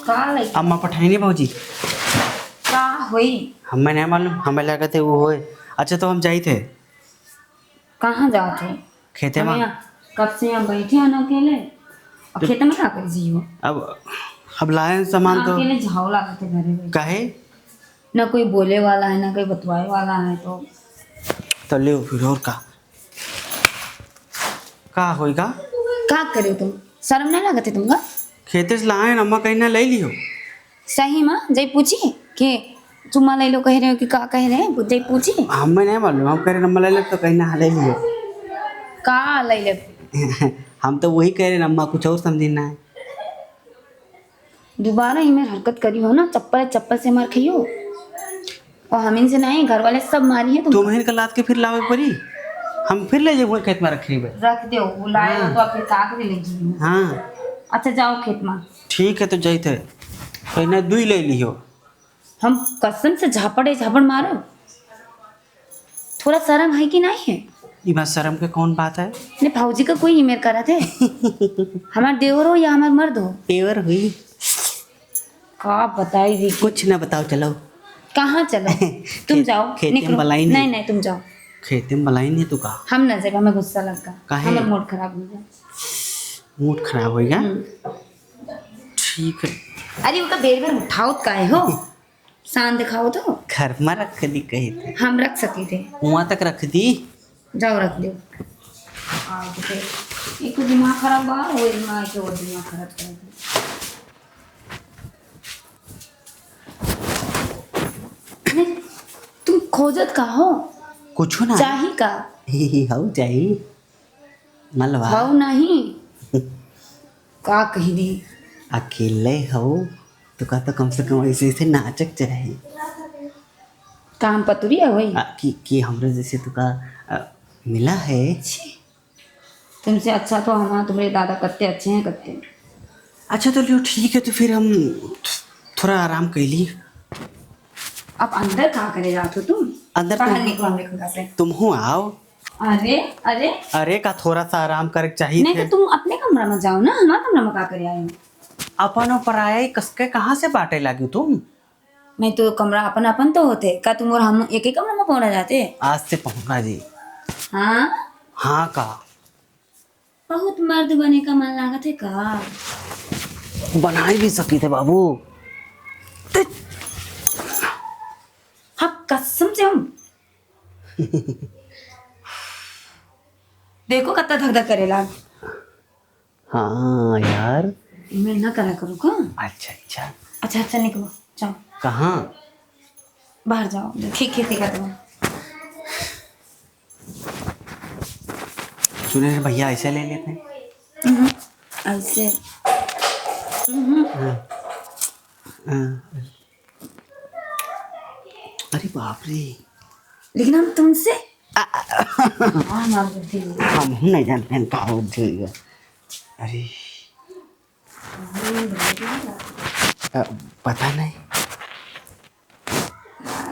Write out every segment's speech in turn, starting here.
का लई अम्मा पठाई नहीं भाजी का होई हमें नहीं मालूम, हमें लगा थे वो होए। अच्छा तो हम जाई थे कहाँ जाओ थे खेते हम में। यहाँ कब से यहाँ बैठे हैं ना अकेले और खेत में क्या कर जियो अब लाए हैं सामान तो अकेले झाव लागते घरे बैठे काहे ना कोई बोले वाला है ना कोई बतवाए वाला है तो ले फिर और का होएगा। क्या करे तुम शर्म नहीं लगते तुमका खेते से लाए हैं, अम्मा कहीं ना ले लियो। सही माँ जय पूछी के चुम्मा ले लो कह रहे हो कि का कह रहे हैं जय पूछी हमें नहीं मालूम, हम कह रहे अम्मा ले ले तो कहीं ना ले लियो। का ले ले हम तो वही कह रहे हैं, अम्मा कुछ और समझना है। दोबारा ही मेरी हरकत करी हो ना चप्पल चप्पल से मार खाइयो और हम इनसे नहीं घर वाले सब मारी है तुम हिन लाद के फिर लावे पड़ी, हम फिर ले जाए खेत में रखी है। रख दो वो लाए हो तो फिर काट के ले जाइए। हाँ अच्छा जाओ खेत में। ठीक है तो जाते कहीं ना दुई ले लियो। हम कसम से झापड़ मारो थोड़ा शर्म है कि नहीं है। ये बात शर्म के कौन बात है। ने भाऊजी का कोई ईमेल करा थे हमारे देवर हो या हमारे मर्द हो पेवर हुई का बताई दी कुछ ना बताओ चलो। कहाँ चलो तुम जाओ खेत में निकलो बलाई नहीं नहीं तुम जाओ खेते में बलाई नहीं तू का हम न जाए हमें गुस्सा लगा काहे? हमारा मूड खराब हो गया मूड खराब हो गया। ठीक है अरे उनका बेर बेर उठाओ काहे हो शान दिखाओ तो घर में रख दी कही थे, हम रख सके थे वहाँ तक रख दी। जाओ रख दो एक तो दिमाग खराब हुआ वो दिमाग के और दिमाग खराब कर दिया। तुम खोजत का हो कुछ ना चाही का हो जाई मलवा हो नहीं का कही दी अकेले हो तो का तो कम से कम ऐसे ऐसे नाचक चाहे काम पतुरी है वही कि हमरे जैसे तो का मिला है। तुमसे अच्छा तो हमारा तुम्हारे दादा कत्ते अच्छे हैं कत्ते। अच्छा तो लियो ठीक है तो फिर हम थोड़ा आराम कर ली। अब अंदर कहाँ करे जाते हो तुम अंदर बाहर निकलो हमरे खुदा से। तुम हो आओ। अरे अरे अरे का थोड़ा सा आराम करे चाहिए नहीं थे। तो तुम अपने कमरा में जाओ ना हमारा कमरा में का करे आए हो। अपन और पराया कसके कहाँ से बांटे लगी तुम। नहीं तो कमरा अपन अपन तो होते का तुम और हम एक ही कमरा में पहुंच जाते। आज से पहुंचा जी। हाँ हाँ का बहुत मर्द बने का मन लागत है का बना भी सकी थे बाबू। हाँ कसम से हम देखो कितना धक धक करेला। हाँ यार मैं ना करा करूँ का। अच्छा अच्छा अच्छा अच्छा निकलो जाओ कहाँ बाहर जाओ खेती कर दो। सुने रे भैया ऐसे ले लेते हैं। ऐसे अरे बाप रे लेकिन हम तुमसे हाँ बुद्धि हम नहीं जानते हैं कहाँ उठेगा। अरे पता नहीं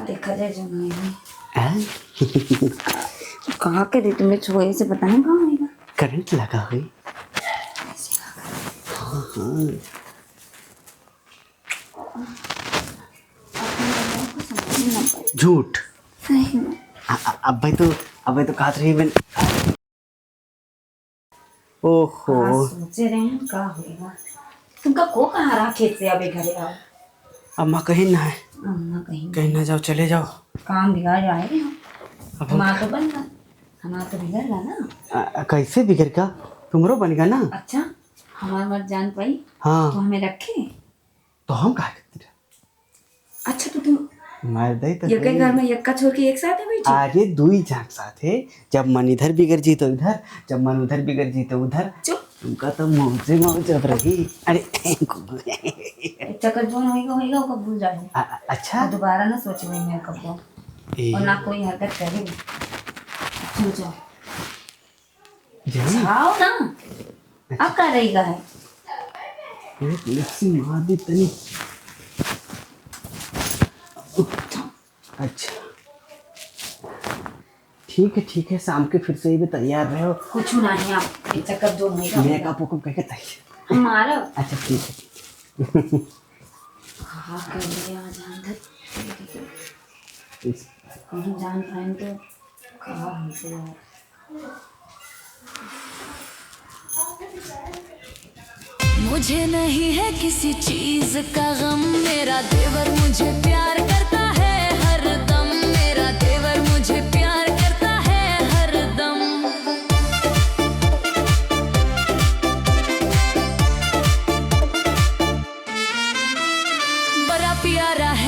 देखा जाए जो नहीं हैं? कहाँ के दे तुम्हें छोए से पता नहीं कहाँ आएगा। करंट लगा हुई। हाँ हाँ झूठ सही में अब भाई तो काट रही बन। ओहो सोचे रहे हैं क्या होएगा। तुमका को कहाँ रहा खेत से अबे घरे आओ। अम्मा कहीं ना है अम्मा कहीं ना जाओ चले जाओ। काम बिगाड़ आए रे हम अब हमारा तो बन गया हमारा तो बिगड़ रहा ना। कैसे बिगड़ का तुमरो बन गया ना। अच्छा हमारा मर्द जान पाई तो हाँ हमें रखे तो हम कहा करते रहे। अच्छा तो तुम मार दे तो एक घर में यक्का छोड़ के एक साथ है बैठी। आगे दुई जान साथ है। जब मन इधर बिगड़ जी तो इधर, जब मन उधर बिगड़ जी तो उधर। चुप तुमका तो मौजे मौज अब रही। अरे चक्कर जो होएगा वो भूल जाए। अच्छा दोबारा ना सोचो मेरे कब और ना कोई हरकत करे। चल जाओ जाओ ना अब क्या रहेगा है। लस्सी मार दी तनी। अच्छा ठीक है शाम के फिर से ही भी तैयार रहो। कुछ नहीं आप एक चक्कर जो होएगा मेकअप वकअप करके तैयार हमारा। अच्छा ठीक है कहाँ कर दिया जान धर इस कहीं जान पाए तो कहाँ हमसे यार। मुझे नहीं है किसी चीज का गम, मेरा देवर मुझे प्यार करता